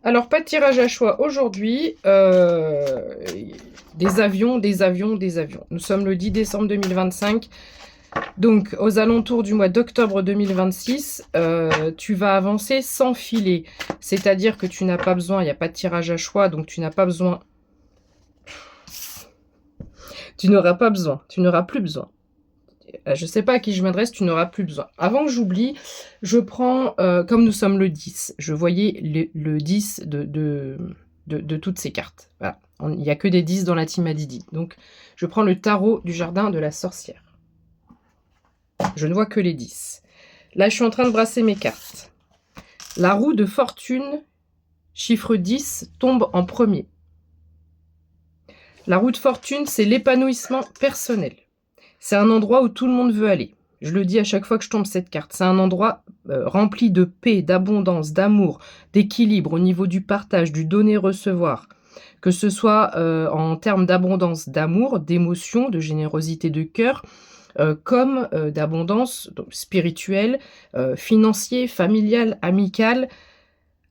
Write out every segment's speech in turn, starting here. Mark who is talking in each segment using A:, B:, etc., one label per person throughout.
A: Alors, pas de tirage à choix aujourd'hui. Des avions, des avions, des avions. Nous sommes le 10 décembre 2025. Donc, aux alentours du mois d'octobre 2026, tu vas avancer sans filet. C'est-à-dire que tu n'as pas besoin, il n'y a pas de tirage à choix, donc tu n'as pas besoin. Tu n'auras pas besoin, tu n'auras plus besoin. Je ne sais pas à qui je m'adresse, tu n'auras plus besoin. Avant que j'oublie, je prends, comme nous sommes le 10, je voyais le 10 de toutes ces cartes. Voilà. Il n'y a que des 10 dans la team Adidi. Donc, je prends le tarot du jardin de la sorcière. Je ne vois que les 10. Là, je suis en train de brasser mes cartes. La roue de fortune, chiffre 10, tombe en premier. La roue de fortune, c'est l'épanouissement personnel. C'est un endroit où tout le monde veut aller. Je le dis à chaque fois que je tombe cette carte. C'est un endroit rempli de paix, d'abondance, d'amour, d'équilibre au niveau du partage, du donner-recevoir. Que ce soit en termes d'abondance, d'amour, d'émotion, de générosité de cœur, comme d'abondance spirituelle, financière, familiale, amicale.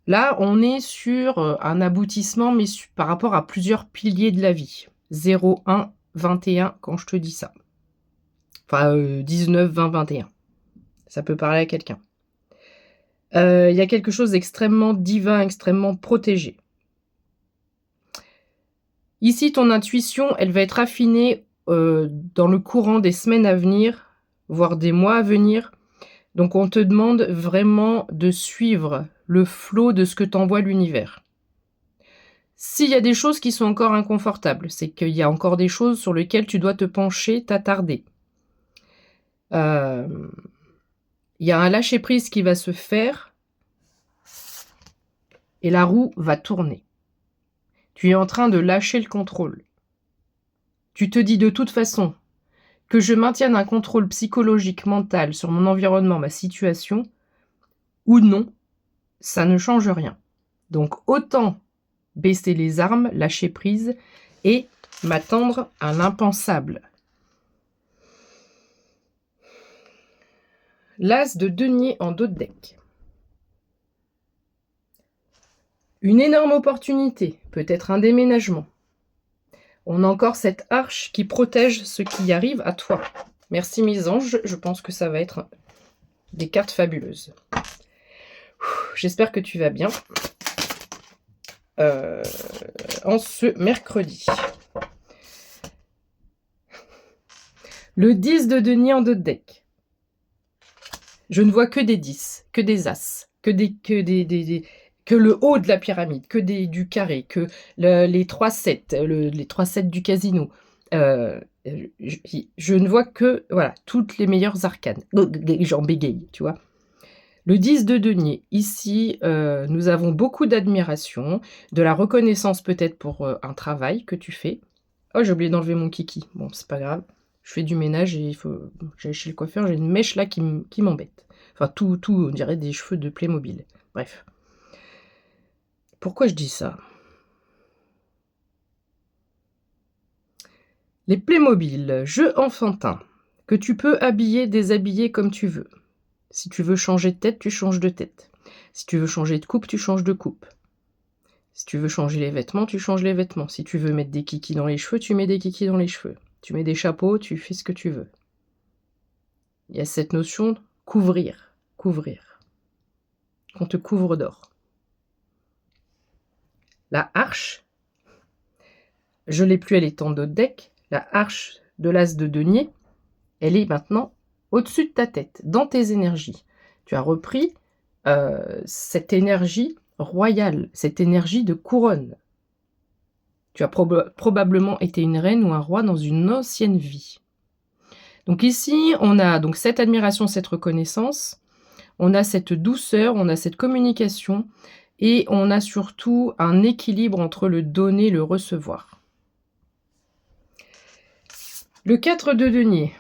A: Là, on est sur un aboutissement, mais par rapport à plusieurs piliers de la vie. 0, 1, 21, quand je te dis ça. Enfin, 19, 20, 21. Ça peut parler à quelqu'un. Il y a quelque chose d'extrêmement divin, extrêmement protégé. Ici, ton intuition, elle va être affinée dans le courant des semaines à venir, voire des mois à venir. Donc, on te demande vraiment de suivre le flot de ce que t'envoie l'univers. S'il y a des choses qui sont encore inconfortables, c'est qu'il y a encore des choses sur lesquelles tu dois te pencher, t'attarder. Il y a un lâcher-prise qui va se faire et la roue va tourner. Tu es en train de lâcher le contrôle. Tu te dis de toute façon que je maintienne un contrôle psychologique, mental sur mon environnement, ma situation, ou non, ça ne change rien. Donc autant baisser les armes, lâcher prise et m'attendre à l'impensable. L'as de denier en dos de deck. Une énorme opportunité, peut-être un déménagement. On a encore cette arche qui protège ce qui arrive à toi. Merci mes anges, je pense que ça va être des cartes fabuleuses. J'espère que tu vas bien. En ce mercredi. Le 10 de denier en dos de deck. Je ne vois que des 10, que des as, que le haut de la pyramide, que du carré, que les 3 7, les 3 7 du casino. Je ne vois que voilà, toutes les meilleures arcanes. J'en bégaye, tu vois. Le 10 de denier, ici, nous avons beaucoup d'admiration, de la reconnaissance peut-être pour un travail que tu fais. Oh, j'ai oublié d'enlever mon kiki. Bon, c'est pas grave. Je fais du ménage et il faut. J'allais chez le coiffeur, j'ai une mèche là qui m'embête. Enfin, tout, on dirait des cheveux de Playmobil. Bref. Pourquoi je dis ça? Les Playmobil, jeux enfantins, que tu peux habiller, déshabiller comme tu veux. Si tu veux changer de tête, tu changes de tête. Si tu veux changer de coupe, tu changes de coupe. Si tu veux changer les vêtements, tu changes les vêtements. Si tu veux mettre des kikis dans les cheveux, tu mets des kikis dans les cheveux. Tu mets des chapeaux, tu fais ce que tu veux. Il y a cette notion de couvrir. Qu'on te couvre d'or. La arche, je l'ai plus, elle est en dos de deck. La arche de l'as de denier, elle est maintenant au-dessus de ta tête, dans tes énergies. Tu as repris cette énergie royale, cette énergie de couronne. Tu as probablement été une reine ou un roi dans une ancienne vie. Donc ici, on a donc cette admiration, cette reconnaissance, on a cette douceur, on a cette communication, et on a surtout un équilibre entre le donner et le recevoir. Le 4 de denier.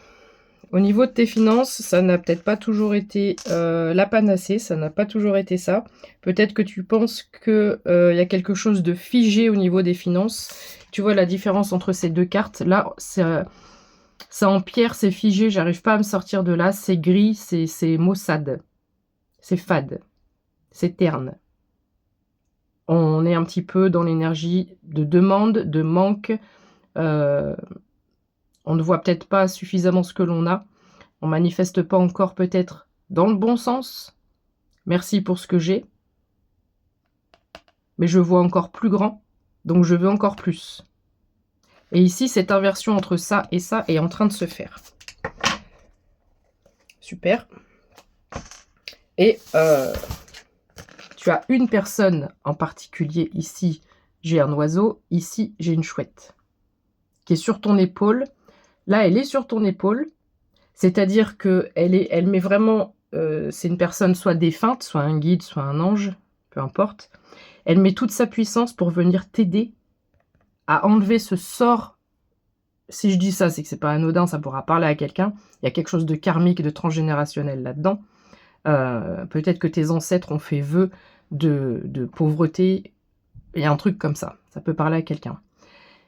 A: Au niveau de tes finances, ça n'a peut-être pas toujours été la panacée, ça n'a pas toujours été ça. Peut-être que tu penses qu'il y a quelque chose de figé au niveau des finances. Tu vois la différence entre ces deux cartes. Là, ça en pierre, c'est figé, j'arrive pas à me sortir de là. C'est gris, c'est maussade. C'est fade. C'est terne. On est un petit peu dans l'énergie de demande, de manque. On ne voit peut-être pas suffisamment ce que l'on a. On manifeste pas encore peut-être dans le bon sens. Merci pour ce que j'ai. Mais je vois encore plus grand, donc je veux encore plus. Et ici, cette inversion entre ça et ça est en train de se faire. Super. Et tu as une personne en particulier ici, j'ai un oiseau, ici j'ai une chouette, qui est sur ton épaule. Là, elle est sur ton épaule, c'est-à-dire qu'elle met vraiment, c'est une personne soit défunte, soit un guide, soit un ange, peu importe. Elle met toute sa puissance pour venir t'aider à enlever ce sort. Si je dis ça, c'est que c'est pas anodin, ça pourra parler à quelqu'un. Il y a quelque chose de karmique, de transgénérationnel là-dedans. Peut-être que tes ancêtres ont fait vœu de pauvreté. Il y a un truc comme ça. Ça peut parler à quelqu'un.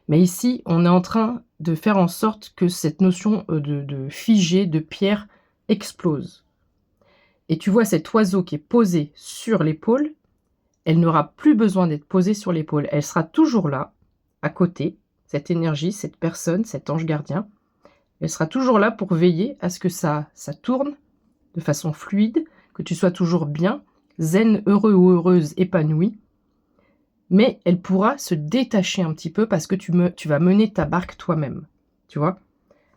A: Mais ici, on est en train de faire en sorte que cette notion de figé, de pierre, explose. Et tu vois cet oiseau qui est posé sur l'épaule, elle n'aura plus besoin d'être posée sur l'épaule. Elle sera toujours là, à côté, cette énergie, cette personne, cet ange gardien. Elle sera toujours là pour veiller à ce que ça tourne de façon fluide, que tu sois toujours bien, zen, heureux ou heureuse, épanoui. Mais elle pourra se détacher un petit peu parce que tu vas mener ta barque toi-même. Tu vois ?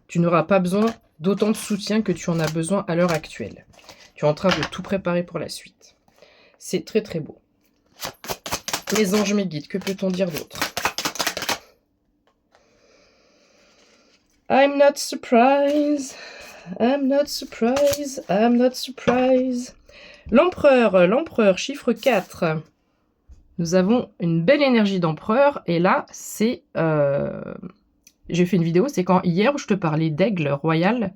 A: Tu n'auras pas besoin d'autant de soutien que tu en as besoin à l'heure actuelle. Tu es en train de tout préparer pour la suite. C'est très très beau. Mes anges, mes guides, que peut-on dire d'autre ? I'm not surprised. I'm not surprised. I'm not surprised. L'empereur, chiffre 4. Nous avons une belle énergie d'empereur. Et là, c'est... j'ai fait une vidéo, c'est quand hier où je te parlais d'aigle royal.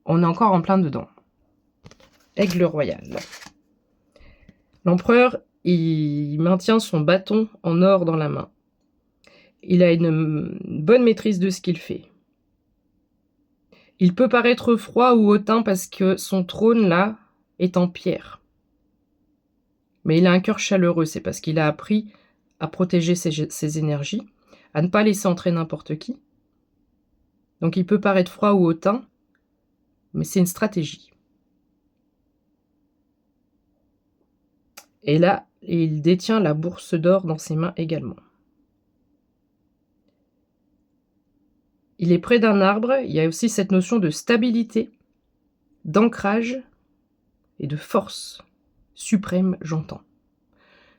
A: On est encore en plein dedans. Aigle royal. L'empereur, il maintient son bâton en or dans la main. Il a une bonne maîtrise de ce qu'il fait. Il peut paraître froid ou hautain parce que son trône, là, est en pierre. Mais il a un cœur chaleureux, c'est parce qu'il a appris à protéger ses énergies, à ne pas laisser entrer n'importe qui. Donc il peut paraître froid ou hautain, mais c'est une stratégie. Et là, il détient la bourse d'or dans ses mains également. Il est près d'un arbre, il y a aussi cette notion de stabilité, d'ancrage et de force suprême, j'entends.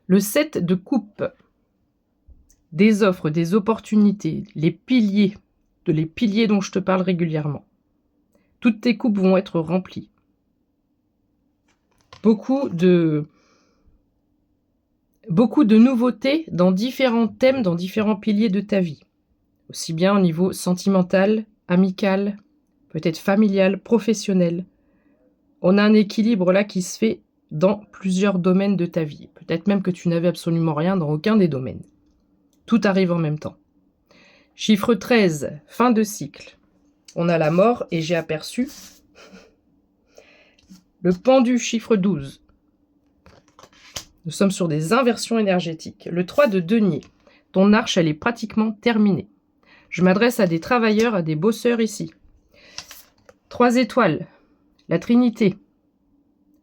A: Le 7 de coupe, des offres, des opportunités, les piliers dont je te parle régulièrement. Toutes tes coupes vont être remplies. Beaucoup de nouveautés dans différents thèmes, dans différents piliers de ta vie. Aussi bien au niveau sentimental, amical, peut-être familial, professionnel. On a un équilibre là qui se fait dans plusieurs domaines de ta vie. Peut-être même que tu n'avais absolument rien dans aucun des domaines. Tout arrive en même temps. Chiffre 13, fin de cycle. On a la mort et j'ai aperçu le pendu, chiffre 12. Nous sommes sur des inversions énergétiques. Le 3 de denier. Ton arche, elle est pratiquement terminée. Je m'adresse à des travailleurs, à des bosseurs ici. 3 étoiles. La Trinité.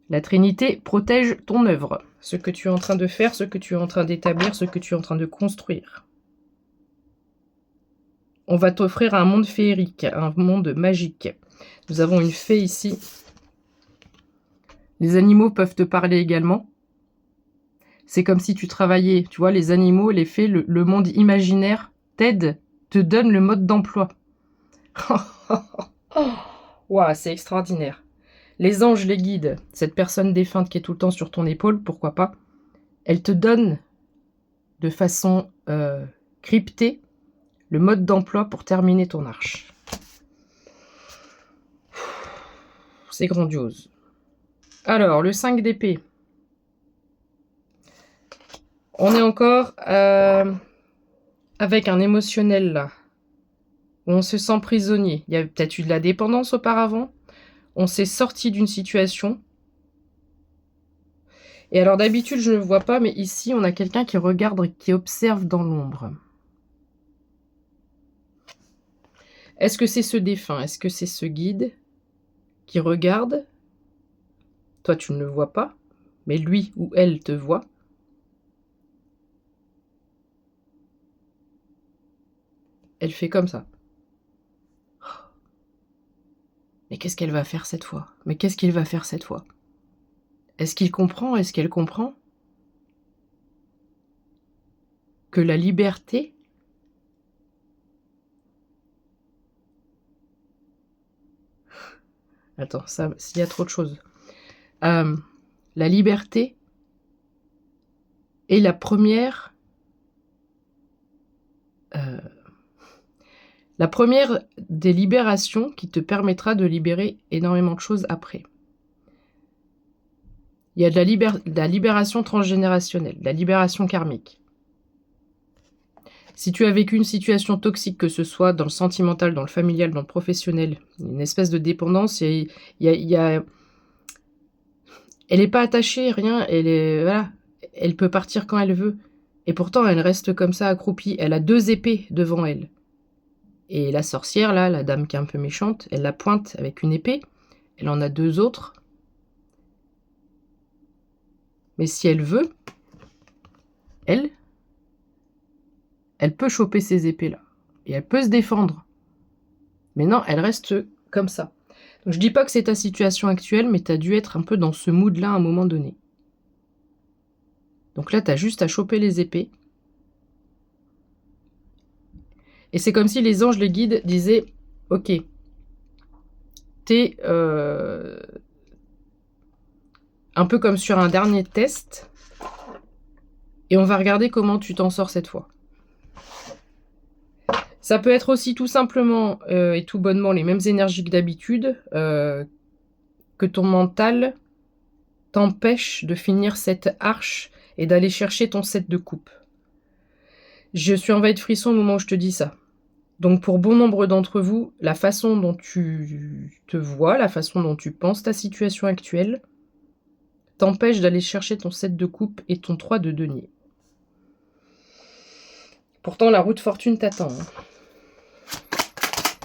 A: La Trinité protège ton œuvre. Ce que tu es en train de faire, ce que tu es en train d'établir, ce que tu es en train de construire. On va t'offrir un monde féerique, un monde magique. Nous avons une fée ici. Les animaux peuvent te parler également. C'est comme si tu travaillais, tu vois, les animaux, les fées, le monde imaginaire t'aide, te donne le mode d'emploi. Waouh, c'est extraordinaire. Les anges, les guides, cette personne défunte qui est tout le temps sur ton épaule, pourquoi pas, elle te donne de façon cryptée le mode d'emploi pour terminer ton arche. C'est grandiose. Alors, le 5 d'épée. On est encore avec un émotionnel là, où on se sent prisonnier. Il y a peut-être eu de la dépendance auparavant. On s'est sorti d'une situation. Et alors d'habitude, je ne le vois pas, mais ici, on a quelqu'un qui regarde, qui observe dans l'ombre. Est-ce que c'est ce défunt? Est-ce que c'est ce guide qui regarde? Toi, tu ne le vois pas, mais lui ou elle te voit. Elle fait comme ça. Mais qu'est-ce qu'elle va faire cette fois? Mais qu'est-ce qu'il va faire cette fois? Est-ce qu'il comprend? Est-ce qu'elle comprend? Que la liberté Attends, ça, s'il y a trop de choses. La liberté est la première des libérations qui te permettra de libérer énormément de choses après. Il y a de la libération transgénérationnelle, de la libération karmique. Si tu as vécu une situation toxique, que ce soit dans le sentimental, dans le familial, dans le professionnel, une espèce de dépendance, elle n'est pas attachée, rien, voilà, elle peut partir quand elle veut. Et pourtant, elle reste comme ça accroupie. Elle a 2 épées devant elle. Et la sorcière, là, la dame qui est un peu méchante, elle la pointe avec une épée. Elle en a 2 autres. Mais si elle veut, elle peut choper ces épées-là. Et elle peut se défendre. Mais non, elle reste comme ça. Donc je dis pas que c'est ta situation actuelle, mais tu as dû être un peu dans ce mood-là à un moment donné. Donc là, tu as juste à choper les épées. Et c'est comme si les anges, les guides, disaient « Ok, t'es un peu comme sur un dernier test, et on va regarder comment tu t'en sors cette fois. » Ça peut être aussi tout simplement et tout bonnement les mêmes énergies que d'habitude, que ton mental t'empêche de finir cette arche et d'aller chercher ton 7 de coupe. Je suis envahie de frissons au moment où je te dis ça. Donc pour bon nombre d'entre vous, la façon dont tu te vois, la façon dont tu penses ta situation actuelle, t'empêche d'aller chercher ton 7 de coupe et ton 3 de denier. Pourtant, la roue de fortune t'attend.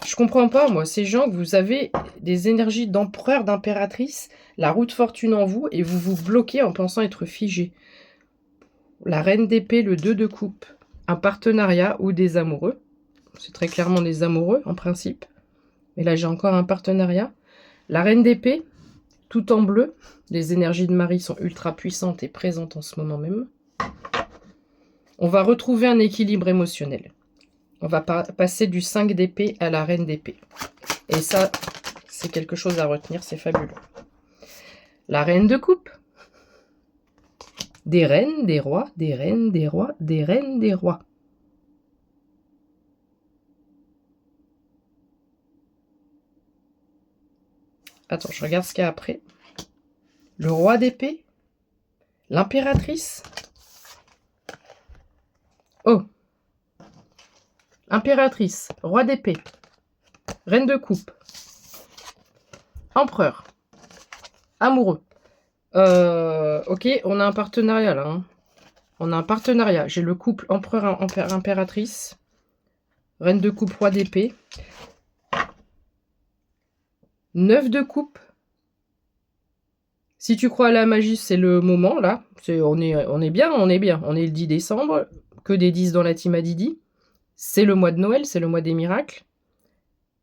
A: Je comprends pas, moi, ces gens que vous avez des énergies d'empereur, d'impératrice, la roue de fortune en vous, et vous vous bloquez en pensant être figé. La reine d'épée, le 2 de coupe, un partenariat ou des amoureux. C'est très clairement des amoureux, en principe. Mais là, j'ai encore un partenariat. La reine d'épée, tout en bleu. Les énergies de Marie sont ultra puissantes et présentes en ce moment même. On va retrouver un équilibre émotionnel. On va passer du 5 d'épée à la reine d'épée. Et ça, c'est quelque chose à retenir, c'est fabuleux. La reine de coupe. Des reines, des rois, des reines, des rois, des reines, des rois. Attends, je regarde ce qu'il y a après. Le roi d'épée. L'impératrice. Oh. Impératrice. Roi d'épée. Reine de coupe. Empereur. Amoureux. Ok, on a un partenariat là. Hein. On a un partenariat. J'ai le couple empereur, impératrice. Reine de coupe, roi d'épée. 9 de coupe. Si tu crois à la magie, c'est le moment là. On est bien, on est bien. On est le 10 décembre. Que des 10 dans la team Adidi. C'est le mois de Noël, c'est le mois des miracles.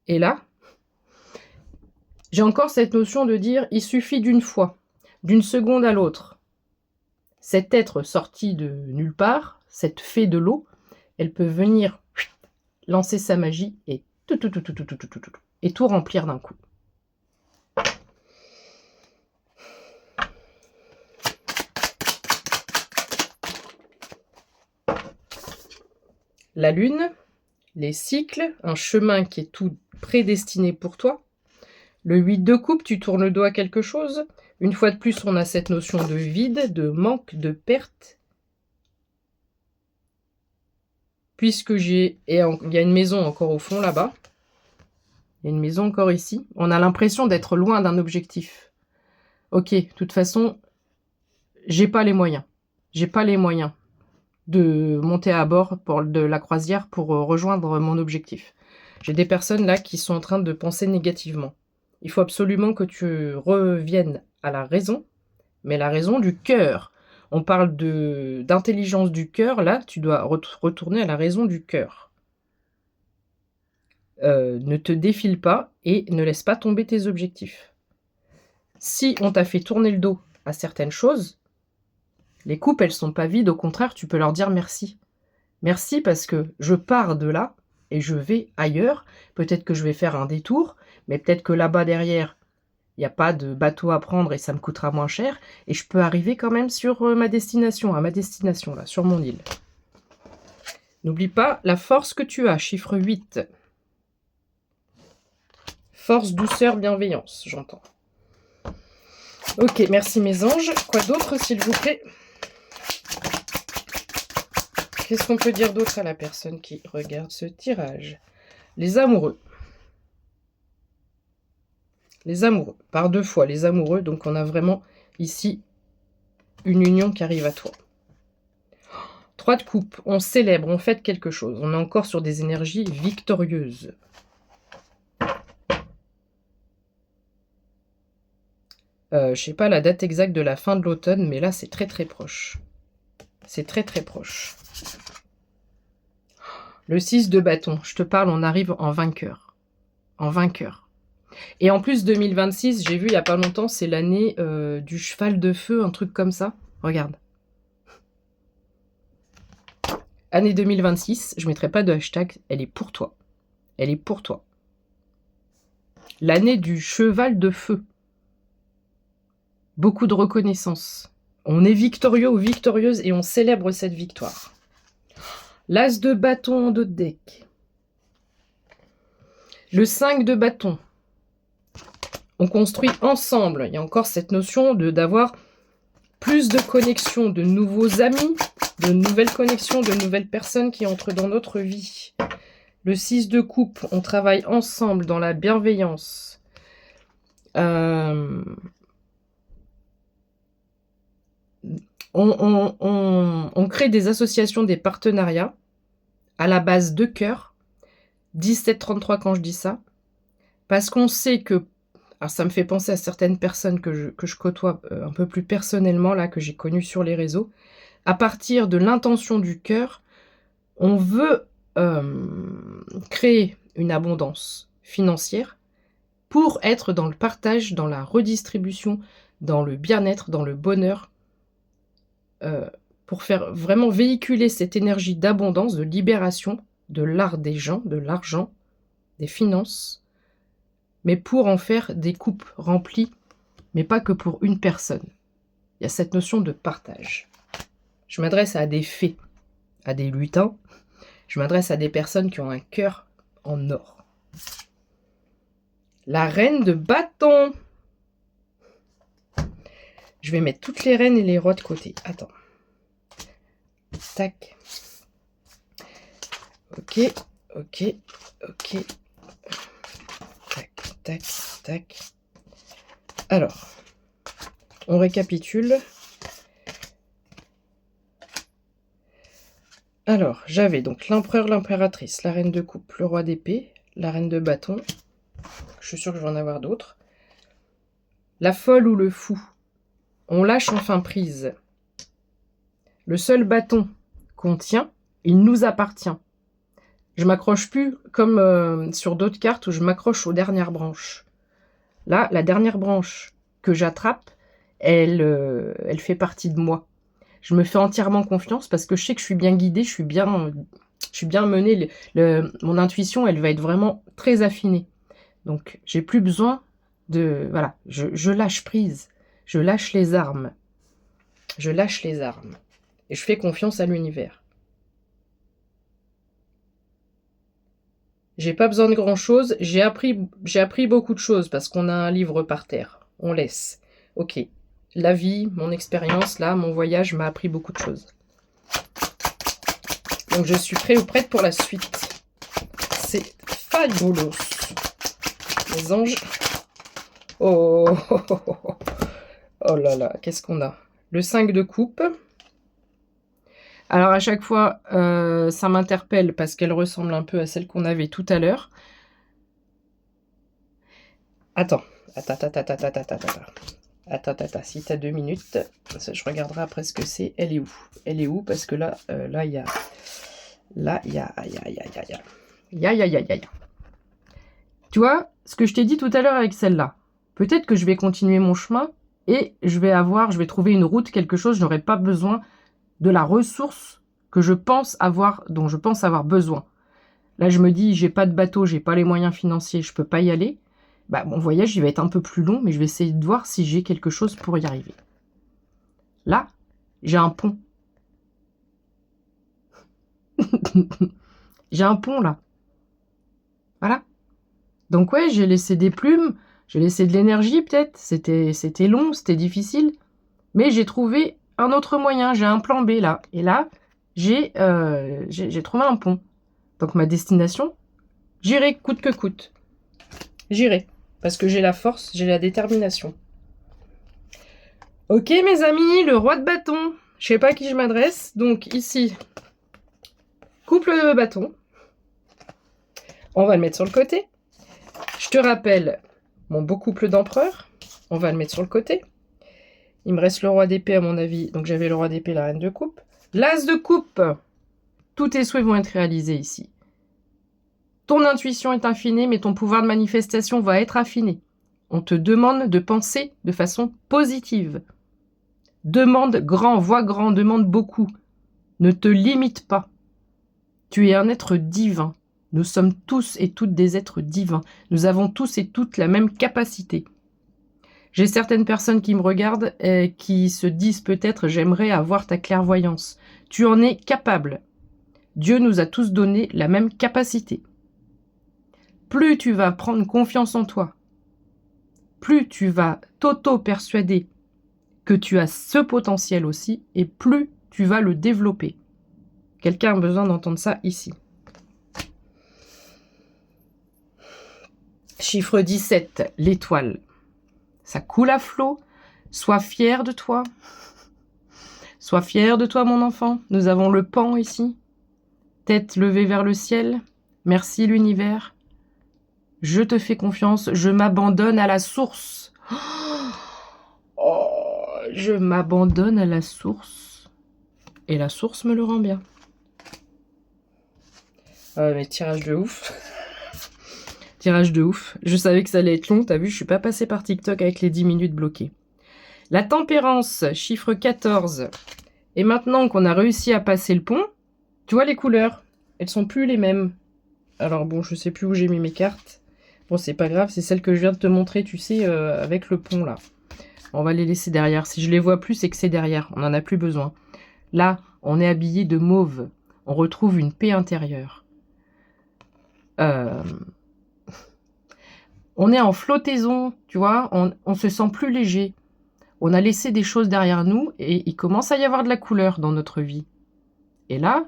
A: Et là, j'ai encore cette notion de dire, il suffit d'une fois, d'une seconde à l'autre. Cet être sorti de nulle part, cette fée de l'eau, elle peut venir lancer sa magie et tout remplir d'un coup. La lune, les cycles, un chemin qui est tout prédestiné pour toi. Le 8 de coupe, tu tournes le dos à quelque chose. Une fois de plus, on a cette notion de vide, de manque, de perte. Puisque il y a une maison encore au fond là-bas. Il y a une maison encore ici. On a l'impression d'être loin d'un objectif. Ok, de toute façon, j'ai pas les moyens. J'ai pas les moyens de monter à bord de la croisière pour rejoindre mon objectif. J'ai des personnes là qui sont en train de penser négativement. Il faut absolument que tu reviennes à la raison, mais la raison du cœur. On parle d'intelligence du cœur, là, tu dois retourner à la raison du cœur. Ne te défile pas et ne laisse pas tomber tes objectifs. Si on t'a fait tourner le dos à certaines choses, les coupes, elles sont pas vides, au contraire, tu peux leur dire merci. Merci parce que je pars de là et je vais ailleurs. Peut-être que je vais faire un détour, mais peut-être que là-bas derrière, il n'y a pas de bateau à prendre et ça me coûtera moins cher. Et je peux arriver quand même sur ma destination, là, sur mon île. N'oublie pas la force que tu as, chiffre 8. Force, douceur, bienveillance, j'entends. Ok, merci mes anges. Quoi d'autre, s'il vous plaît? Qu'est-ce qu'on peut dire d'autre à la personne qui regarde ce tirage? Les amoureux. Les amoureux. Par 2 fois, les amoureux. Donc, on a vraiment ici une union qui arrive à toi. 3 de coupe. On célèbre, on fête quelque chose. On est encore sur des énergies victorieuses. Je sais pas la date exacte de la fin de l'automne, mais là, c'est très très proche. C'est très très proche. Le 6 de bâton. Je te parle, on arrive en vainqueur. En vainqueur. Et en plus, 2026, j'ai vu il n'y a pas longtemps, c'est l'année du cheval de feu, un truc comme ça. Regarde. Année 2026, je ne mettrai pas de hashtag, elle est pour toi. Elle est pour toi. L'année du cheval de feu. Beaucoup de reconnaissance. On est victorieux ou victorieuse et on célèbre cette victoire. L'as de bâton en dos de deck. Le 5 de bâton. On construit ensemble. Il y a encore cette notion d'avoir plus de connexions, de nouveaux amis, de nouvelles connexions, de nouvelles personnes qui entrent dans notre vie. Le 6 de coupe, on travaille ensemble dans la bienveillance. On crée des associations, des partenariats à la base de cœur. 1733 quand je dis ça. Parce qu'on sait que... Alors ça me fait penser à certaines personnes que je côtoie un peu plus personnellement, là, que j'ai connues sur les réseaux. À partir de l'intention du cœur, on veut créer une abondance financière pour être dans le partage, dans la redistribution, dans le bien-être, dans le bonheur, pour faire vraiment véhiculer cette énergie d'abondance, de libération, de l'art des gens, de l'argent, des finances, mais pour en faire des coupes remplies, mais pas que pour une personne. Il y a cette notion de partage. Je m'adresse à des fées, à des lutins, je m'adresse à des personnes qui ont un cœur en or. La reine de bâton. Je vais mettre toutes les reines et les rois de côté. Attends. Tac. Ok, ok, ok. Tac, tac, tac. Alors, on récapitule. Alors, j'avais donc l'empereur, l'impératrice, la reine de coupe, le roi d'épée, la reine de bâton. Je suis sûre que je vais en avoir d'autres. La folle ou le fou. On lâche enfin prise. Le seul bâton qu'on tient, il nous appartient. Je m'accroche plus comme sur d'autres cartes où je m'accroche aux dernières branches. Là, la dernière branche que j'attrape, elle fait partie de moi. Je me fais entièrement confiance parce que je sais que je suis bien guidée, je suis bien menée. Mon intuition, elle va être vraiment très affinée. Donc, j'ai plus besoin de... Voilà, je lâche prise. Je lâche les armes. Je lâche les armes. Et je fais confiance à l'univers. J'ai pas besoin de grand-chose. J'ai appris beaucoup de choses parce qu'on a un livre par terre. On laisse. Ok. La vie, mon expérience, là, mon voyage m'a appris beaucoup de choses. Donc, je suis prêt ou prête pour la suite. C'est fabuleux. Les anges. Oh, oh là là, qu'est-ce qu'on a? le 5 de coupe. Alors à chaque fois, ça m'interpelle parce qu'elle ressemble un peu à celle qu'on avait tout à l'heure. Attends, si t'as 2 minutes, je regarderai après ce que c'est. Elle est où? Elle est où? Parce que là, il y a... Là, il y a... Tu vois, ce que je t'ai dit tout à l'heure avec celle-là, peut-être que je vais continuer mon chemin et je vais trouver une route, quelque chose, je n'aurai pas besoin de la ressource que je pense avoir, dont je pense avoir besoin. Là, je me dis, j'ai pas de bateau, j'ai pas les moyens financiers, je peux pas y aller. Bah, mon voyage, il va être un peu plus long, mais je vais essayer de voir si j'ai quelque chose pour y arriver. Là, j'ai un pont. J'ai un pont, là. Voilà. Donc ouais, j'ai laissé des plumes, j'ai laissé de l'énergie, peut-être. C'était long, c'était difficile. Mais j'ai trouvé un autre moyen, j'ai un plan B, là. Et là, j'ai trouvé un pont. Donc ma destination, j'irai coûte que coûte. J'irai. Parce que j'ai la force, j'ai la détermination. Ok mes amis, le roi de bâton. Je sais pas à qui je m'adresse. Donc ici, couple de bâton. On va le mettre sur le côté. Je te rappelle mon beau couple d'empereurs. On va le mettre sur le côté. Il me reste le roi d'épée à mon avis. Donc j'avais le roi d'épée, la reine de coupe. L'as de coupe. Tous tes souhaits vont être réalisés ici. Ton intuition est affinée, mais ton pouvoir de manifestation va être affiné. On te demande de penser de façon positive. Demande grand, vois grand, demande beaucoup. Ne te limite pas. Tu es un être divin. Nous sommes tous et toutes des êtres divins. Nous avons tous et toutes la même capacité. J'ai certaines personnes qui me regardent et qui se disent peut-être « j'aimerais avoir ta clairvoyance ». Tu en es capable. Dieu nous a tous donné la même capacité. Plus tu vas prendre confiance en toi, plus tu vas t'auto-persuader que tu as ce potentiel aussi, et plus tu vas le développer. Quelqu'un a besoin d'entendre ça ici. Chiffre 17, l'étoile. Ça coule à flot. Sois fier de toi. Sois fier de toi, mon enfant. Nous avons le pan ici. Tête levée vers le ciel. Merci l'univers. Je te fais confiance, je m'abandonne à la source. Oh, je m'abandonne à la source. Et la source me le rend bien. Mais tirage de ouf. Tirage de ouf. Je savais que ça allait être long, t'as vu, je suis pas passée par TikTok avec les 10 minutes bloquées. La tempérance, chiffre 14. Et maintenant qu'on a réussi à passer le pont, tu vois les couleurs, elles sont plus les mêmes. Alors bon, je sais plus où j'ai mis mes cartes. Bon, c'est pas grave, c'est celle que je viens de te montrer, tu sais, avec le pont, là. On va les laisser derrière. Si je les vois plus, c'est que c'est derrière. On n'en a plus besoin. Là, on est habillé de mauve. On retrouve une paix intérieure. On est en flottaison, tu vois. On se sent plus léger. On a laissé des choses derrière nous et il commence à y avoir de la couleur dans notre vie. Et là,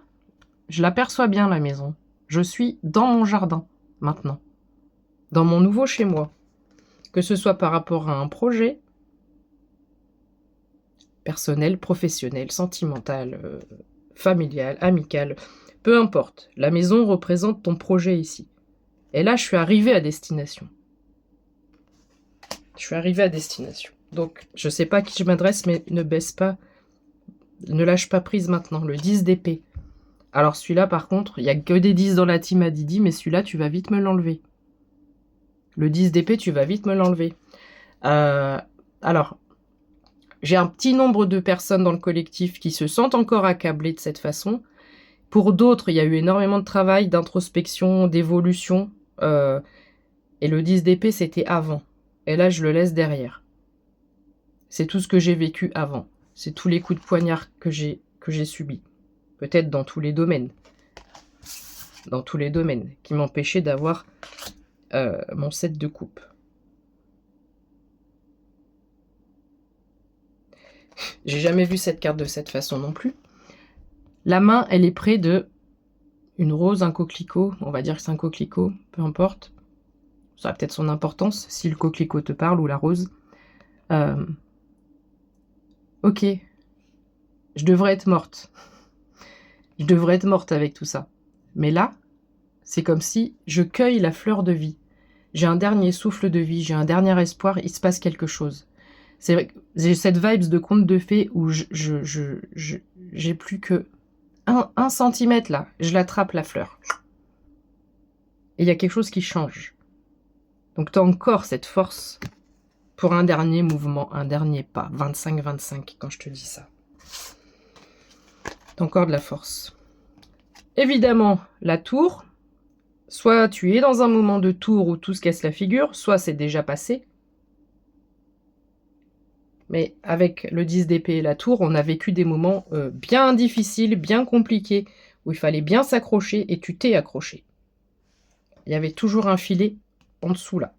A: je l'aperçois bien, la maison. Je suis dans mon jardin, maintenant. Dans mon nouveau chez moi. Que ce soit par rapport à un projet personnel, professionnel, sentimental, familial, amical, peu importe. La maison représente ton projet ici. Et là, je suis arrivée à destination. Je suis arrivée à destination. Donc, je sais pas à qui je m'adresse, mais ne baisse pas, ne lâche pas prise maintenant. Le 10 d'épée. Alors celui-là, par contre, il n'y a que des 10 dans la team à Didi, mais celui-là, tu vas vite me l'enlever. Le 10 d'épée, tu vas vite me l'enlever. Alors, j'ai un petit nombre de personnes dans le collectif qui se sentent encore accablées de cette façon. Pour d'autres, il y a eu énormément de travail, d'introspection, d'évolution. Et le 10 d'épée, c'était avant. Et là, je le laisse derrière. C'est tout ce que j'ai vécu avant. C'est tous les coups de poignard que j'ai subis. Peut-être dans tous les domaines. Dans tous les domaines. Qui m'empêchaient d'avoir mon 7 de coupe. J'ai jamais vu cette carte de cette façon non plus. La main, elle est près de une rose, un coquelicot. On va dire que c'est un coquelicot, peu importe. Ça a peut-être son importance, si le coquelicot te parle, ou la rose. Ok, Je devrais être morte. Je devrais être morte avec tout ça. Mais là, c'est comme si je cueille la fleur de vie. J'ai un dernier souffle de vie, j'ai un dernier espoir, il se passe quelque chose. C'est vrai que j'ai cette vibes de conte de fées où j'ai plus que 1 centimètre là, je l'attrape la fleur. Et il y a quelque chose qui change. Donc tu as encore cette force pour un dernier mouvement, un dernier pas. 25-25 quand je te dis ça. Tu as encore de la force. Évidemment, la tour. Soit tu es dans un moment de tour où tout se casse la figure, soit c'est déjà passé. Mais avec le 10 d'épée et la tour, on a vécu des moments bien difficiles, bien compliqués, où il fallait bien s'accrocher, et tu t'es accroché. Il y avait toujours un filet en dessous, là,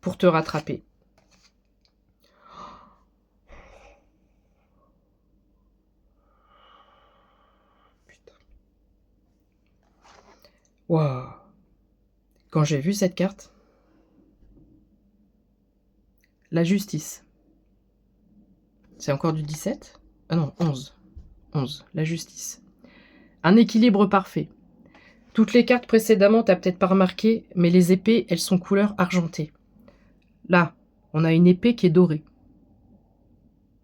A: pour te rattraper. Putain. Waouh. Quand j'ai vu cette carte, la justice. C'est encore du 17 ? Ah non, 11. 11, la justice. Un équilibre parfait. Toutes les cartes précédemment, t'as peut-être pas remarqué, mais les épées, elles sont couleur argentée. Là, on a une épée qui est dorée.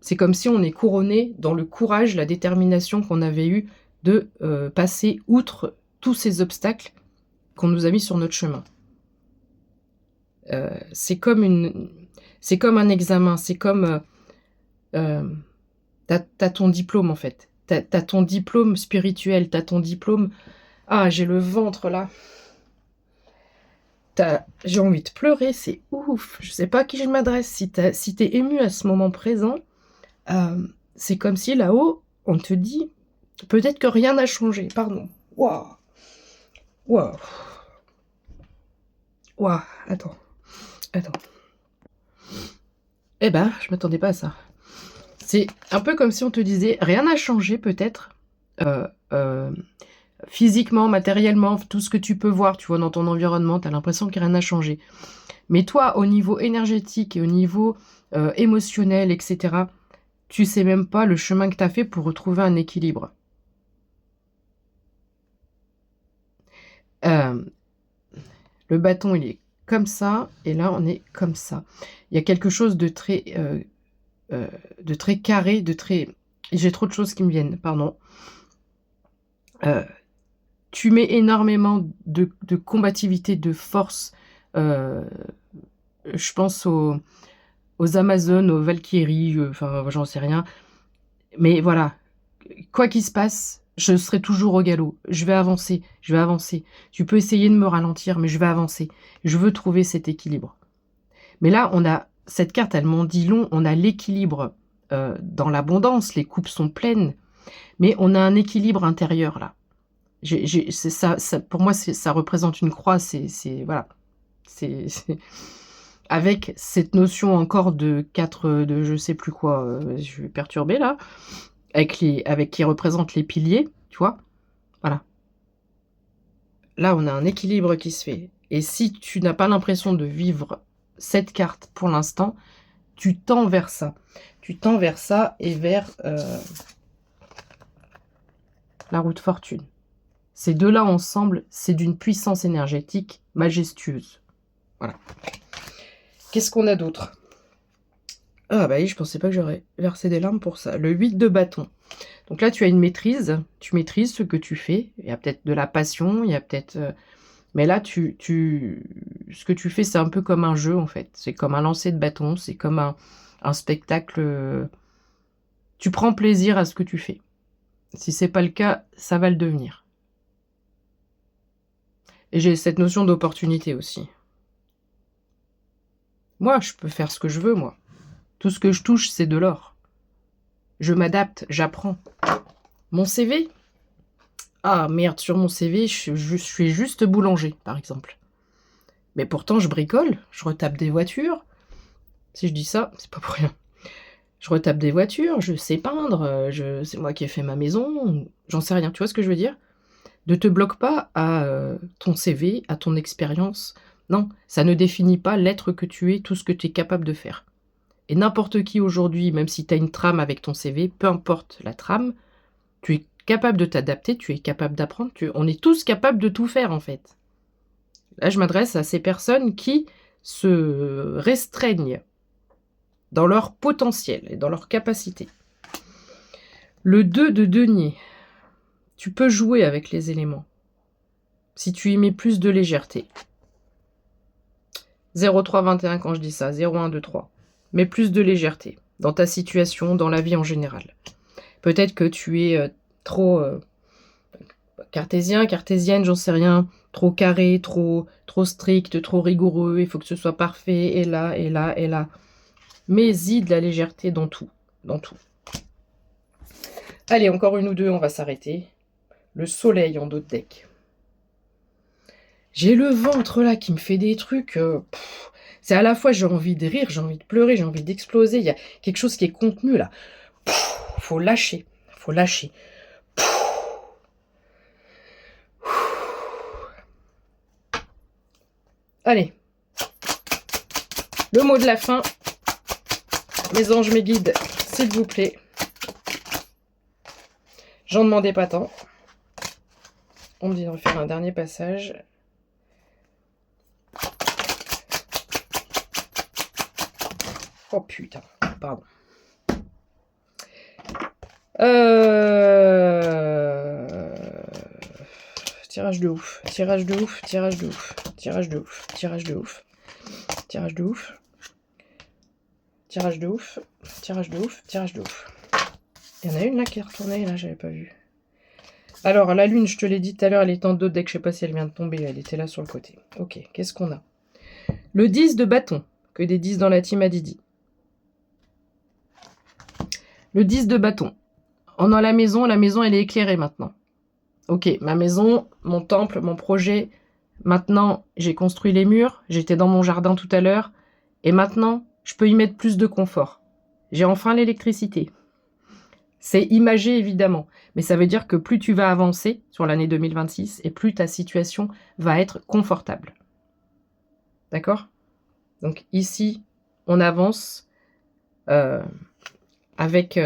A: C'est comme si on est couronné dans le courage, la détermination qu'on avait eu de passer outre tous ces obstacles qu'on nous a mis sur notre chemin. C'est comme un examen, c'est comme... t'as ton diplôme, en fait. T'as ton diplôme spirituel, t'as ton diplôme... Ah, j'ai le ventre, là. J'ai envie de pleurer, c'est ouf. Je sais pas à qui je m'adresse. Si t'es ému à ce moment présent, c'est comme si là-haut, on te dit, peut-être que rien n'a changé. Pardon. Waouh. Waouh. Waouh. Attends. Eh ben, je m'attendais pas à ça. C'est un peu comme si on te disait, rien n'a changé peut-être. Physiquement, matériellement, tout ce que tu peux voir, tu vois, dans ton environnement, tu as l'impression que rien n'a changé. Mais toi, au niveau énergétique et au niveau émotionnel, etc., tu sais même pas le chemin que tu as fait pour retrouver un équilibre. Le bâton, il est comme ça, et là, on est comme ça. Il y a quelque chose de très carré, de très... J'ai trop de choses qui me viennent, pardon. Tu mets énormément de combativité, de force. Je pense aux Amazones, aux Valkyries, enfin, j'en sais rien. Mais voilà, quoi qu'il se passe, je serai toujours au galop. Je vais avancer. Tu peux essayer de me ralentir, mais je vais avancer. Je veux trouver cet équilibre. Mais là, on a cette carte, elle m'en dit long. On a l'équilibre dans l'abondance. Les coupes sont pleines. Mais on a un équilibre intérieur, là. Ça, pour moi, ça représente une croix. Voilà. C'est avec cette notion encore de 4, de je sais plus quoi, je suis perturbée là, avec qui représente les piliers, tu vois, voilà. Là, on a un équilibre qui se fait. Et si tu n'as pas l'impression de vivre cette carte pour l'instant, tu tends vers ça. Tu tends vers ça et vers la roue de fortune. Ces deux-là ensemble, c'est d'une puissance énergétique majestueuse. Voilà. Qu'est-ce qu'on a d'autre? Ah bah oui, je pensais pas que j'aurais versé des larmes pour ça. Le 8 de bâton. Donc là, tu as une maîtrise. Tu maîtrises ce que tu fais. Il y a peut-être de la passion, il y a peut-être... Mais là, ce que tu fais, c'est un peu comme un jeu, en fait. C'est comme un lancer de bâton, c'est comme un spectacle. Tu prends plaisir à ce que tu fais. Si c'est pas le cas, ça va le devenir. Et j'ai cette notion d'opportunité aussi. Moi, je peux faire ce que je veux, moi. Tout ce que je touche, c'est de l'or. Je m'adapte, j'apprends. Mon CV? Ah merde, sur mon CV, je suis juste boulanger, par exemple. Mais pourtant, je bricole, je retape des voitures. Si je dis ça, c'est pas pour rien. Je retape des voitures, je sais peindre, c'est moi qui ai fait ma maison, j'en sais rien. Tu vois ce que je veux dire? Ne te bloque pas à ton CV, à ton expérience. Non, ça ne définit pas l'être que tu es, tout ce que tu es capable de faire. Et n'importe qui aujourd'hui, même si tu as une trame avec ton CV, peu importe la trame, tu es capable de t'adapter, tu es capable d'apprendre, on est tous capables de tout faire en fait. Là, je m'adresse à ces personnes qui se restreignent dans leur potentiel et dans leur capacité. Le 2 de denier, tu peux jouer avec les éléments si tu y mets plus de légèreté. 0,321 quand je dis ça, 0,1, 2, 3. Mais plus de légèreté dans ta situation, dans la vie en général. Peut-être que tu es trop cartésien, cartésienne, j'en sais rien, trop carré, trop strict, trop rigoureux, il faut que ce soit parfait, et là, et là, et là. Mets-y de la légèreté dans tout, dans tout. Allez, encore une ou deux, on va s'arrêter. Le soleil en dos de deck. J'ai le ventre là qui me fait des trucs... c'est à la fois j'ai envie de rire, j'ai envie de pleurer, j'ai envie d'exploser. Il y a quelque chose qui est contenu là. Faut lâcher, faut lâcher. Allez. Le mot de la fin. Mes anges, mes guides, s'il vous plaît. J'en demandais pas tant. On me dit de refaire un dernier passage. Oh putain, pardon. Tirage de ouf, tirage de ouf, tirage de ouf, tirage de ouf, tirage de ouf, tirage de ouf, tirage de ouf, tirage de ouf, tirage de ouf. Il y en a une là qui est retournée, là j'avais pas vu. Alors la lune, je te l'ai dit tout à l'heure, elle est en dos de deck, je sais pas si elle vient de tomber, elle était là sur le côté. Ok, qu'est-ce qu'on a? Le 10 de bâton, que des 10 dans la team à Didi. Le 10 de bâton. On a la maison elle est éclairée maintenant. Ok, ma maison, mon temple, mon projet. Maintenant, j'ai construit les murs, j'étais dans mon jardin tout à l'heure, et maintenant, je peux y mettre plus de confort. J'ai enfin l'électricité. C'est imagé, évidemment, mais ça veut dire que plus tu vas avancer sur l'année 2026, et plus ta situation va être confortable. D'accord? Donc ici, on avance avec...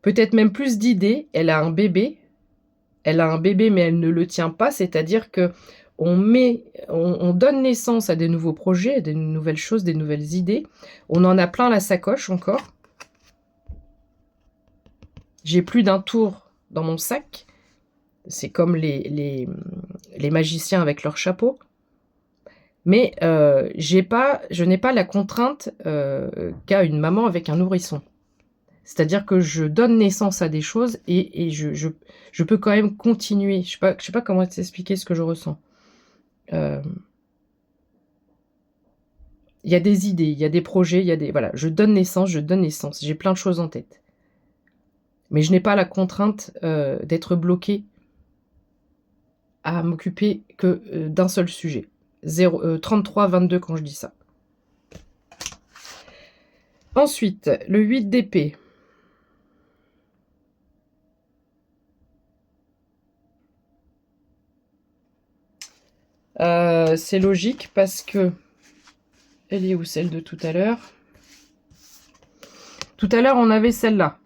A: peut-être même plus d'idées. Elle a un bébé, mais elle ne le tient pas. C'est-à-dire que on donne naissance à des nouveaux projets, à des nouvelles choses, des nouvelles idées. On en a plein la sacoche encore. J'ai plus d'un tour dans mon sac. C'est comme les magiciens avec leur chapeau. Mais je n'ai pas la contrainte qu'a une maman avec un nourrisson. C'est-à-dire que je donne naissance à des choses et je peux quand même continuer. Je sais pas comment t'expliquer ce que je ressens. Il y a des idées, il y a des projets, il y a des... Voilà, je donne naissance. J'ai plein de choses en tête. Mais je n'ai pas la contrainte d'être bloquée à m'occuper que d'un seul sujet. 33-22 quand je dis ça. Ensuite, le 8 d'épée. C'est logique parce que... Elle est où celle de tout à l'heure? Tout à l'heure, on avait celle-là.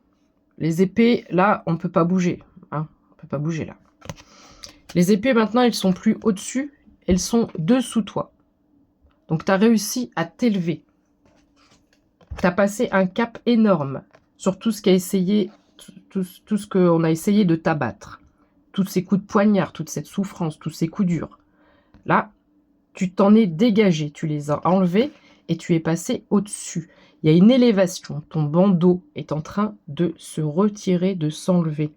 A: Les épées, là, on ne peut pas bouger. Hein, on ne peut pas bouger là. Les épées, maintenant, elles sont plus au-dessus. Elles sont dessous toi. Donc, tu as réussi à t'élever. Tu as passé un cap énorme sur tout ce qu'a essayé, tout ce qu'on a essayé de t'abattre. Tous ces coups de poignard, toute cette souffrance, tous ces coups durs. Là, tu t'en es dégagé. Tu les as enlevés et tu es passé au-dessus. Il y a une élévation. Ton bandeau est en train de se retirer, de s'enlever.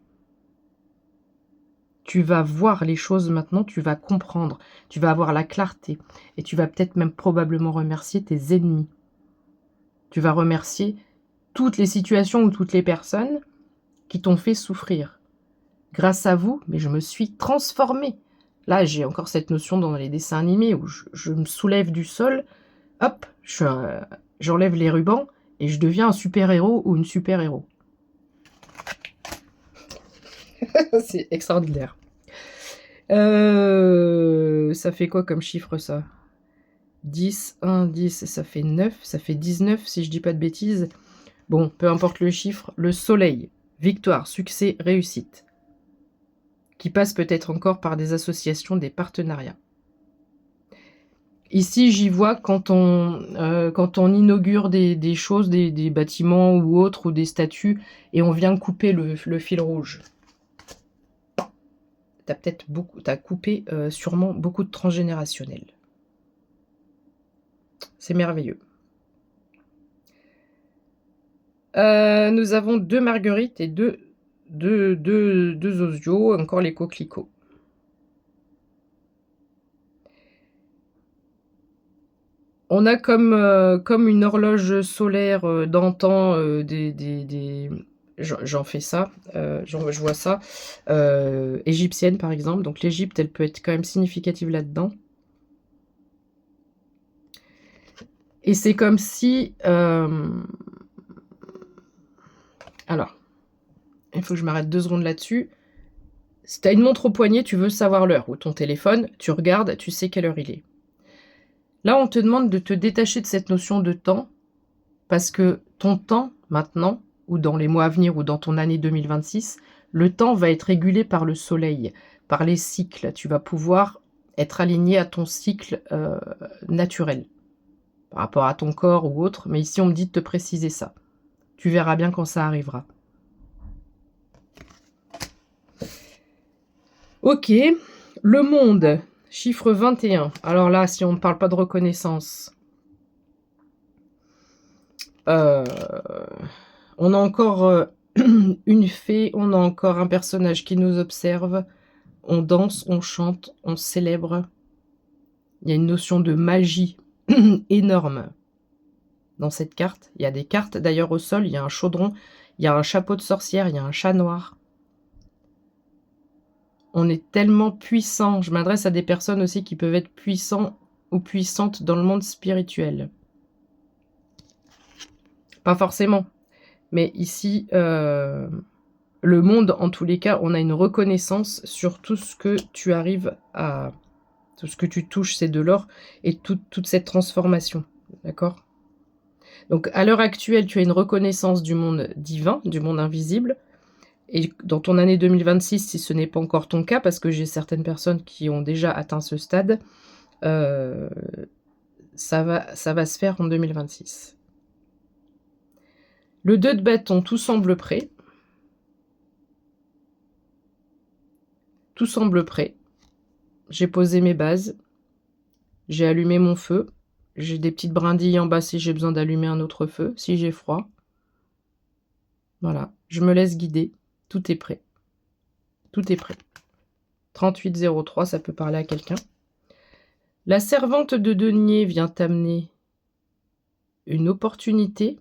A: Tu vas voir les choses maintenant, tu vas comprendre, tu vas avoir la clarté et tu vas peut-être même probablement remercier tes ennemis. Tu vas remercier toutes les situations ou toutes les personnes qui t'ont fait souffrir. Grâce à vous, mais je me suis transformée. Là, j'ai encore cette notion dans les dessins animés où je me soulève du sol, hop, j'enlève les rubans et je deviens un super-héros ou une super-héros. C'est extraordinaire. Ça fait quoi comme chiffre, ça? 10, 1, 10, ça fait 9, ça fait 19 si je dis pas de bêtises. Bon, peu importe le chiffre, le soleil, victoire, succès, réussite. Qui passe peut-être encore par des associations, des partenariats. Ici, j'y vois quand on inaugure des choses, des bâtiments ou autres, ou des statues, et on vient couper le fil rouge. T'as coupé sûrement beaucoup de transgénérationnels. C'est merveilleux. Nous avons 2 marguerites et deux osios, encore les coquelicots. On a comme une horloge solaire d'antan, j'en fais ça, je vois ça, égyptienne par exemple. Donc l'Égypte, elle peut être quand même significative là-dedans. Et c'est comme si... alors, il faut que je m'arrête 2 secondes là-dessus. Si tu as une montre au poignet, tu veux savoir l'heure, ou ton téléphone, tu regardes, tu sais quelle heure il est. Là, on te demande de te détacher de cette notion de temps, parce que ton temps, maintenant, ou dans les mois à venir, ou dans ton année 2026, le temps va être régulé par le soleil, par les cycles. Tu vas pouvoir être aligné à ton cycle naturel, par rapport à ton corps ou autre, mais ici on me dit de te préciser ça. Tu verras bien quand ça arrivera. Ok, le monde, chiffre 21. Alors là, si on ne parle pas de reconnaissance, on a encore une fée, on a encore un personnage qui nous observe, on danse, on chante, on célèbre. Il y a une notion de magie énorme dans cette carte. Il y a des cartes d'ailleurs au sol, il y a un chaudron, il y a un chapeau de sorcière, il y a un chat noir. On est tellement puissant. Je m'adresse à des personnes aussi qui peuvent être puissants ou puissantes dans le monde spirituel. Pas forcément. Mais ici, le monde, en tous les cas, on a une reconnaissance sur tout ce que tu arrives à... Tout ce que tu touches, c'est de l'or. Et toute cette transformation. D'accord ? Donc, à l'heure actuelle, tu as une reconnaissance du monde divin, du monde invisible. Et dans ton année 2026, si ce n'est pas encore ton cas, parce que j'ai certaines personnes qui ont déjà atteint ce stade, ça va se faire en 2026. Le 2 de bâton, tout semble prêt. Tout semble prêt. J'ai posé mes bases. J'ai allumé mon feu. J'ai des petites brindilles en bas si j'ai besoin d'allumer un autre feu, si j'ai froid. Voilà, je me laisse guider. Tout est prêt. Tout est prêt. 3803, ça peut parler à quelqu'un. La servante de denier vient t'amener une opportunité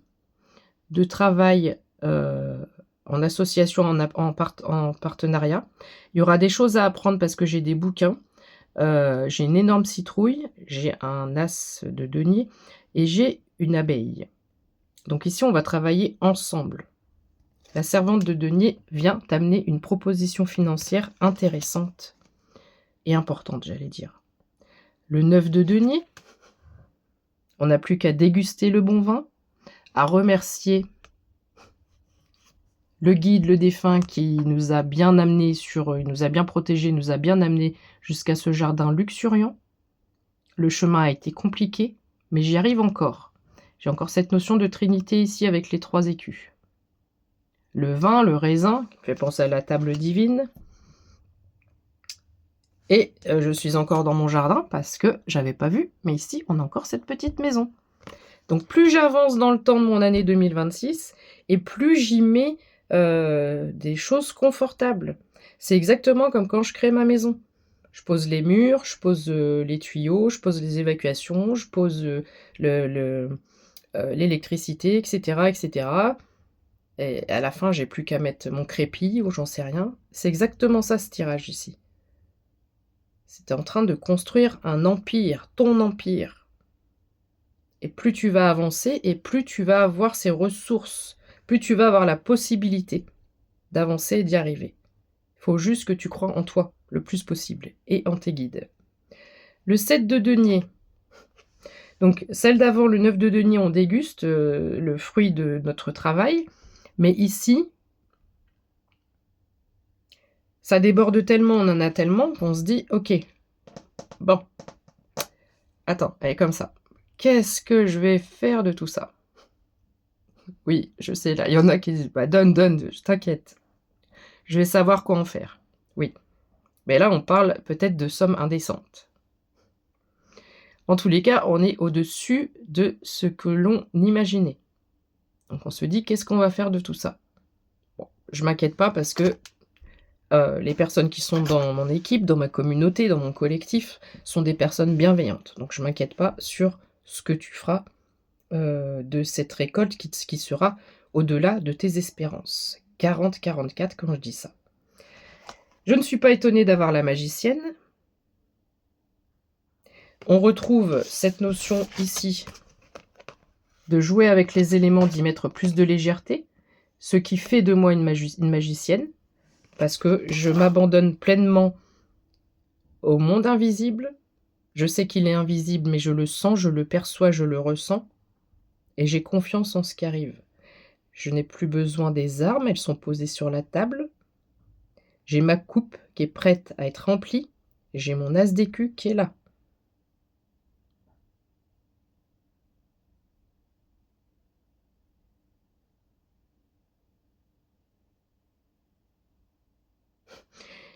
A: de travail en association, en partenariat. Il y aura des choses à apprendre parce que j'ai des bouquins. J'ai une énorme citrouille, j'ai un as de denier et j'ai une abeille. Donc ici, on va travailler ensemble. La servante de denier vient t'amener une proposition financière intéressante et importante, j'allais dire. Le 9 de denier, on n'a plus qu'à déguster le bon vin, à remercier le guide, le défunt qui nous a bien amené il nous a bien protégé, nous a bien amené jusqu'à ce jardin luxuriant. Le chemin a été compliqué, mais j'y arrive encore. J'ai encore cette notion de trinité ici avec les 3 écus. Le vin, le raisin, qui fait penser à la table divine. Et je suis encore dans mon jardin parce que j'avais pas vu, mais ici, on a encore cette petite maison. Donc plus j'avance dans le temps de mon année 2026, et plus j'y mets des choses confortables. C'est exactement comme quand je crée ma maison. Je pose les murs, je pose les tuyaux, je pose les évacuations, je pose l'électricité, etc., etc. Et à la fin, j'ai plus qu'à mettre mon crépi ou j'en sais rien. C'est exactement ça, ce tirage ici. C'est en train de construire un empire, ton empire. Et plus tu vas avancer, et plus tu vas avoir ces ressources, plus tu vas avoir la possibilité d'avancer et d'y arriver. Il faut juste que tu crois en toi le plus possible et en tes guides. Le 7 de denier. Donc celle d'avant, le 9 de denier, on déguste, le fruit de notre travail. Mais ici, ça déborde tellement, on en a tellement qu'on se dit: «OK, bon, attends, elle est comme ça. Qu'est-ce que je vais faire de tout ça?» Oui, je sais, là, il y en a qui disent: «Bah, donne, donne, t'inquiète. Je vais savoir quoi en faire». Oui, mais là, on parle peut-être de sommes indécentes. En tous les cas, on est au-dessus de ce que l'on imaginait. Donc on se dit: «Qu'est-ce qu'on va faire de tout ça?» Bon, je m'inquiète pas parce que, les personnes qui sont dans mon équipe, dans ma communauté, dans mon collectif, sont des personnes bienveillantes. Donc je m'inquiète pas sur ce que tu feras, de cette récolte qui sera au-delà de tes espérances. 40-44 quand je dis ça. Je ne suis pas étonnée d'avoir la magicienne. On retrouve cette notion ici de jouer avec les éléments, d'y mettre plus de légèreté, ce qui fait de moi une magicienne, parce que je m'abandonne pleinement au monde invisible. Je sais qu'il est invisible, mais je le sens, je le perçois, je le ressens, et j'ai confiance en ce qui arrive. Je n'ai plus besoin des armes, elles sont posées sur la table. J'ai ma coupe qui est prête à être remplie, et j'ai mon as d'écu qui est là.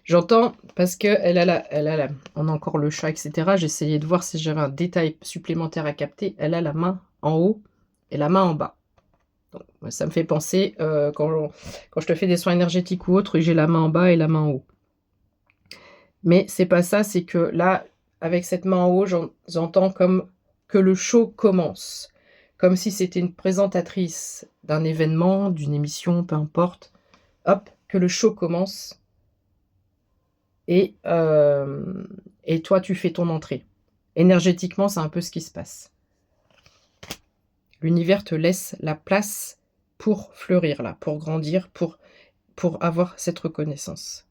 A: J'entends parce qu'elle a la on a encore le chat et cetera. J'essayais de voir si j'avais un détail supplémentaire à capter. Elle a la main en haut et la main en bas. Donc moi, ça me fait penser, quand je te fais des soins énergétiques ou autres, j'ai la main en bas et la main en haut. Mais c'est pas ça, c'est que là, avec cette main en haut, j'entends comme que le show commence. Comme si c'était une présentatrice d'un événement, d'une émission, peu importe. Hop, que le show commence et toi, tu fais ton entrée. Énergétiquement, c'est un peu ce qui se passe. L'univers te laisse la place pour fleurir là, pour grandir, pour avoir cette reconnaissance.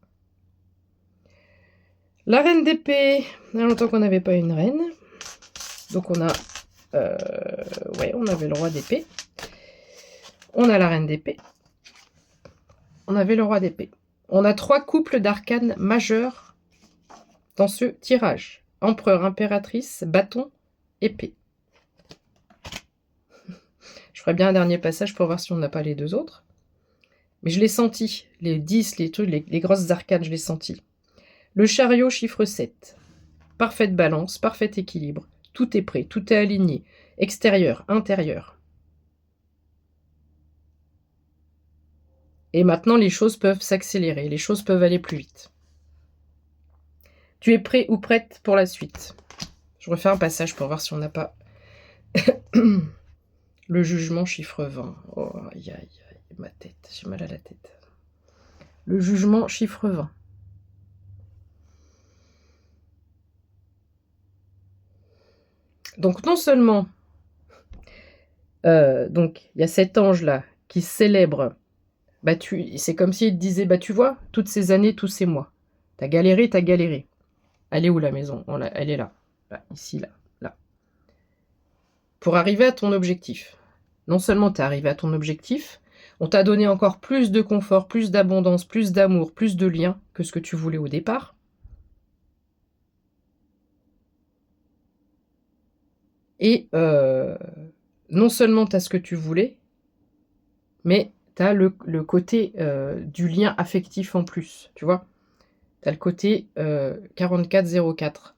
A: La reine d'épée, il y a longtemps qu'on n'avait pas une reine. Donc on a, ouais, on avait le roi d'épée. On a la reine d'épée. On avait le roi d'épée. On a 3 couples d'arcanes majeurs dans ce tirage. Empereur, impératrice, bâton, épée. Je ferai bien un dernier passage pour voir si on n'a pas les 2 autres. Mais je l'ai senti, les 10, les trucs, les grosses arcanes, je l'ai senti. Le chariot, chiffre 7. Parfaite balance, parfait équilibre. Tout est prêt, tout est aligné. Extérieur, intérieur. Et maintenant, les choses peuvent s'accélérer, les choses peuvent aller plus vite. Tu es prêt ou prête pour la suite? Je refais un passage pour voir si on n'a pas... Le jugement, chiffre 20. Oh, aïe, aïe, aïe, ma tête, j'ai mal à la tête. Le jugement, chiffre 20. Donc non seulement, donc il y a cet ange-là qui célèbre, bah c'est comme s'il te disait, bah tu vois, toutes ces années, tous ces mois, t'as galéré, t'as galéré. Elle est où la maison? Elle est là, là, ici, là, là. Pour arriver à ton objectif. Non seulement t'es arrivé à ton objectif, on t'a donné encore plus de confort, plus d'abondance, plus d'amour, plus de liens que ce que tu voulais au départ. Et non seulement tu as ce que tu voulais, mais tu as le côté du lien affectif en plus, tu vois? Tu as le côté 44-04.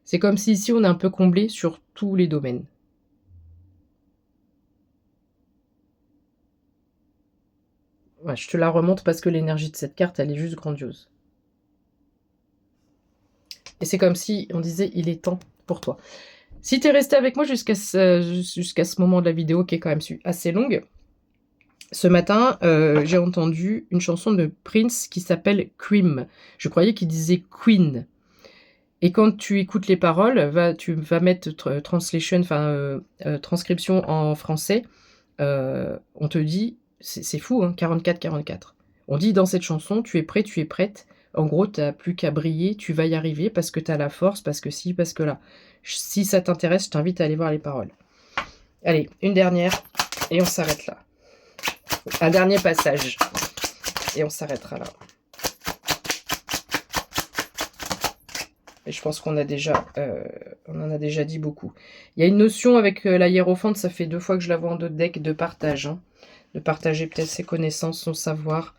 A: C'est comme si ici on est un peu comblé sur tous les domaines. Ouais, je te la remonte parce que l'énergie de cette carte, elle est juste grandiose. Et c'est comme si on disait: «Il est temps pour toi». Si tu es resté avec moi jusqu'à ce moment de la vidéo qui est quand même assez longue, ce matin, j'ai entendu une chanson de Prince qui s'appelle Cream. Je croyais qu'il disait Queen. Et quand tu écoutes les paroles, tu vas mettre translation, transcription en français, on te dit, c'est fou, hein, 44-44. On dit dans cette chanson: «Tu es prêt, tu es prête En gros, tu n'as plus qu'à briller, tu vas y arriver parce que tu as la force, parce que si, parce que là. Si ça t'intéresse, je t'invite à aller voir les paroles. Allez, une dernière, et on s'arrête là. Un dernier passage, et on s'arrêtera là. Et je pense qu'on a déjà, on en a déjà dit beaucoup. Il y a une notion avec la hiérophante, ça fait 2 fois que je la vois en d'autres decks, de partage. Hein. De partager peut-être ses connaissances, son savoir,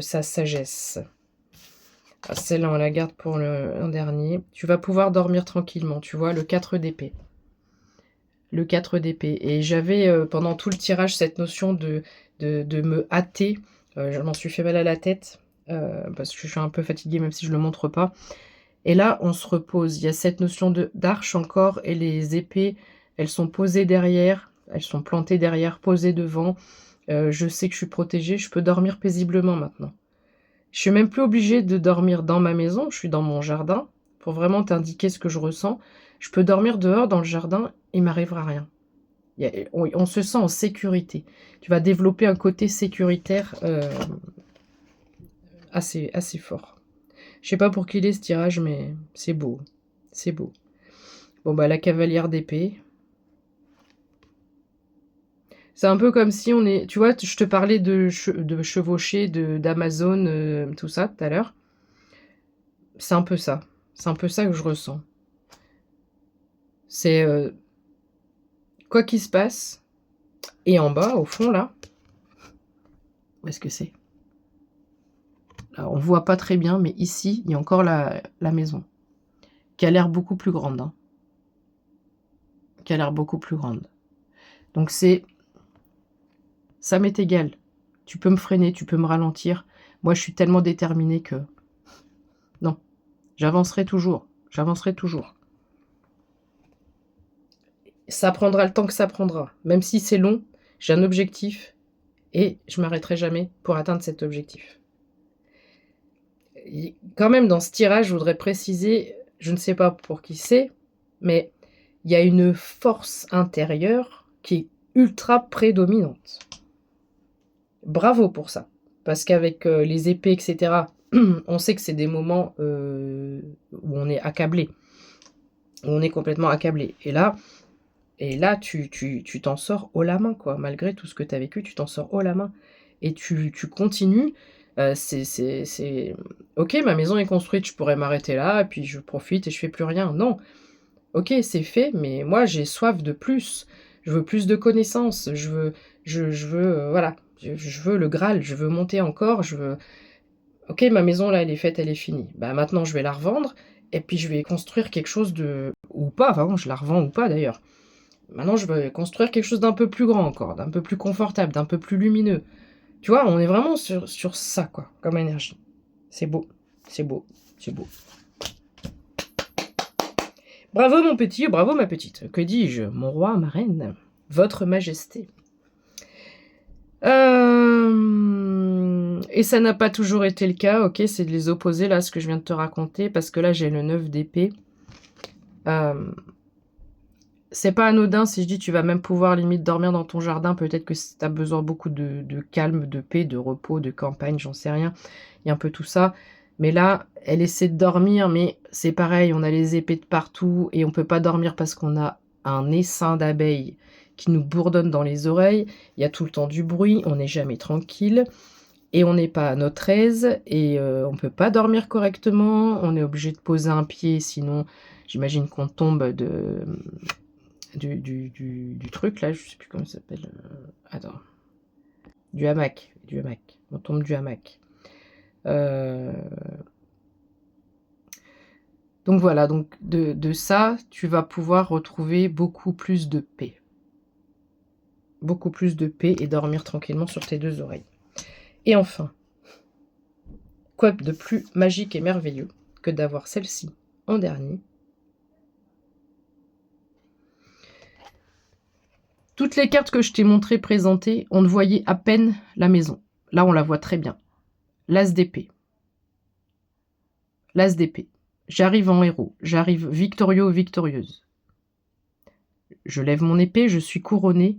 A: sa sagesse. Ah, celle-là, on la garde pour un dernier. Tu vas pouvoir dormir tranquillement, tu vois, le 4 d'épée. Le 4 d'épée. Et j'avais, pendant tout le tirage, cette notion de me hâter. Je m'en suis fait mal à la tête, parce que je suis un peu fatiguée, même si je ne le montre pas. Et là, on se repose. Il y a cette notion d'arche encore, et les épées, elles sont posées derrière, elles sont plantées derrière, posées devant. Je sais que je suis protégée, je peux dormir paisiblement maintenant. Je suis même plus obligée de dormir dans ma maison, je suis dans mon jardin, pour vraiment t'indiquer ce que je ressens. Je peux dormir dehors dans le jardin, il m'arrivera rien. On se sent en sécurité. Tu vas développer un côté sécuritaire assez fort. Je sais pas pour qui il est ce tirage, mais c'est beau. C'est beau. Bon, bah, la cavalière d'épée. C'est un peu comme si on est... Tu vois, je te parlais de chevaucher, d'Amazon, tout ça, tout à l'heure. C'est un peu ça. C'est un peu ça que je ressens. C'est... quoi qu'il se passe. Et en bas, au fond, là... Où est-ce que c'est? Alors, on voit pas très bien, mais ici, il y a encore la maison. Qui a l'air beaucoup plus grande. Hein. Qui a l'air beaucoup plus grande. Donc c'est... Ça m'est égal. Tu peux me freiner, tu peux me ralentir. Moi, je suis tellement déterminée que... Non. J'avancerai toujours. J'avancerai toujours. Ça prendra le temps que ça prendra. Même si c'est long, j'ai un objectif et je m'arrêterai jamais pour atteindre cet objectif. Et quand même, dans ce tirage, je voudrais préciser, je ne sais pas pour qui c'est, mais il y a une force intérieure qui est ultra prédominante. Bravo pour ça. Parce qu'avec les épées, etc., on sait que c'est des moments où on est accablé. Où on est complètement accablé. Et là, tu t'en sors haut la main, quoi. Malgré tout ce que tu as vécu, tu t'en sors haut la main. Et tu continues. C'est... Ok, ma maison est construite, je pourrais m'arrêter là, et puis je profite et je fais plus rien. Non. Ok, c'est fait, mais moi, j'ai soif de plus. Je veux plus de connaissances. Je veux, voilà. Je veux le Graal, je veux monter encore, je veux... Ok, ma maison, là, elle est faite, elle est finie. Bah, maintenant, je vais la revendre, et puis je vais construire quelque chose de... Ou pas, vraiment, je la revends ou pas, d'ailleurs. Maintenant, je vais construire quelque chose d'un peu plus grand encore, d'un peu plus confortable, d'un peu plus lumineux. Tu vois, on est vraiment sur ça, quoi, comme énergie. C'est beau, c'est beau, c'est beau. Bravo, mon petit, bravo, ma petite. Que dis-je, mon roi, ma reine, votre majesté. Et ça n'a pas toujours été le cas, ok, c'est de les opposer, là, ce que je viens de te raconter, parce que là, j'ai le 9 d'épée. C'est pas anodin si je dis tu vas même pouvoir limite dormir dans ton jardin, peut-être que tu as besoin beaucoup de calme, de paix, de repos, de campagne, j'en sais rien, il y a un peu tout ça. Mais là, elle essaie de dormir, mais c'est pareil, on a les épées de partout, et on peut pas dormir parce qu'on a un essaim d'abeilles qui nous bourdonne dans les oreilles, il y a tout le temps du bruit, on n'est jamais tranquille, et on n'est pas à notre aise, et on peut pas dormir correctement, on est obligé de poser un pied, sinon j'imagine qu'on tombe du truc, là, je sais plus comment ça s'appelle, attends, du hamac, on tombe du hamac. Donc voilà, donc de ça, tu vas pouvoir retrouver beaucoup plus de paix. Beaucoup plus de paix et dormir tranquillement sur tes 2 oreilles. Et enfin, quoi de plus magique et merveilleux que d'avoir celle-ci en dernier. Toutes les cartes que je t'ai montrées présentées, on ne voyait à peine la maison. Là, on la voit très bien. L'as d'épée. L'as d'épée. J'arrive en héros. J'arrive victorieux ou victorieuse. Je lève mon épée, je suis couronnée.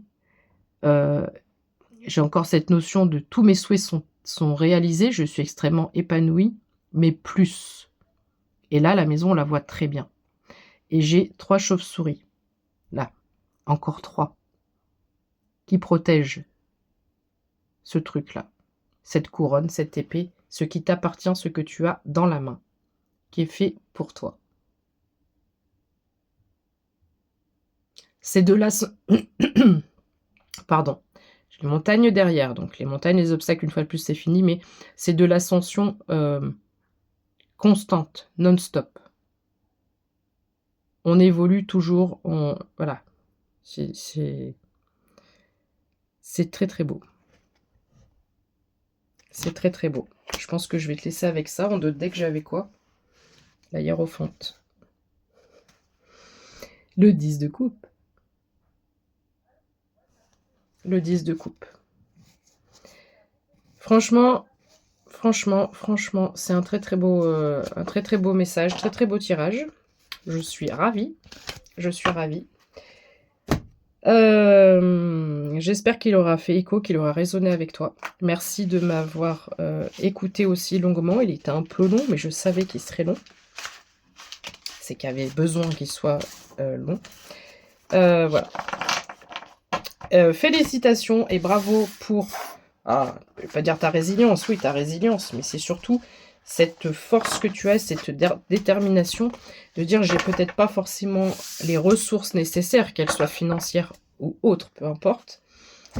A: J'ai encore cette notion de tous mes souhaits sont réalisés. Je suis extrêmement épanouie. mais plus. Et là, la maison, on la voit très bien. Et j'ai 3 chauves-souris. Là, encore 3. Qui protègent ce truc-là. Cette couronne, cette épée, ce qui t'appartient, ce que tu as dans la main, qui est fait pour toi. C'est de la... Pardon. J'ai les montagnes derrière, donc les montagnes, les obstacles, une fois de plus, c'est fini, mais c'est de l'ascension constante, non-stop. On évolue toujours, voilà. C'est très très beau. C'est très très beau. Je pense que je vais te laisser avec ça. En deux decks, j'avais quoi? La hiérophante. Le 10 de coupe. Le 10 de coupe. Franchement, c'est un très très beau message, très très beau tirage. Je suis ravie. J'espère qu'il aura fait écho, qu'il aura résonné avec toi. Merci de m'avoir écouté aussi longuement. Il était un peu long, mais je savais qu'il serait long. C'est qu'il y avait besoin qu'il soit long. Voilà. Félicitations et bravo pour... Ah, je ne vais pas dire ta résilience. Oui, ta résilience, mais c'est surtout cette force que tu as, cette détermination de dire j'ai peut-être pas forcément les ressources nécessaires, qu'elles soient financières ou autres, peu importe.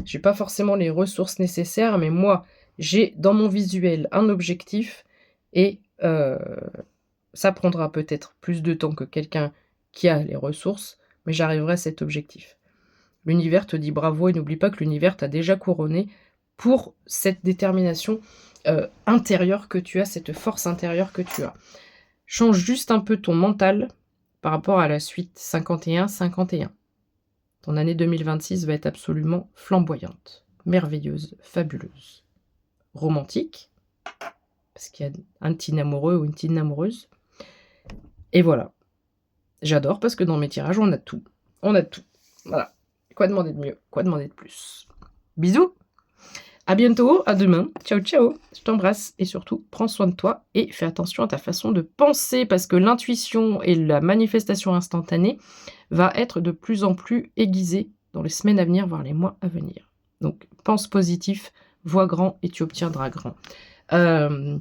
A: J'ai pas forcément les ressources nécessaires, mais moi, j'ai dans mon visuel un objectif et ça prendra peut-être plus de temps que quelqu'un qui a les ressources, mais j'arriverai à cet objectif. L'univers te dit bravo et n'oublie pas que l'univers t'a déjà couronné pour cette détermination intérieure que tu as, cette force intérieure que tu as. Change juste un peu ton mental par rapport à la suite 51-51. Ton année 2026 va être absolument flamboyante, merveilleuse, fabuleuse. Romantique, parce qu'il y a un teen amoureux ou une teen amoureuse. Et voilà. J'adore parce que dans mes tirages, on a tout. On a tout. Voilà. Quoi demander de mieux? Quoi demander de plus? Bisous! À bientôt, à demain. Ciao, ciao. Je t'embrasse et surtout, prends soin de toi et fais attention à ta façon de penser parce que l'intuition et la manifestation instantanée va être de plus en plus aiguisée dans les semaines à venir, voire les mois à venir. Donc, pense positif, vois grand et tu obtiendras grand.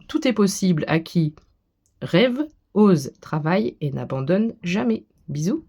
A: Tout est possible à qui rêve, ose, travaille et n'abandonne jamais. Bisous.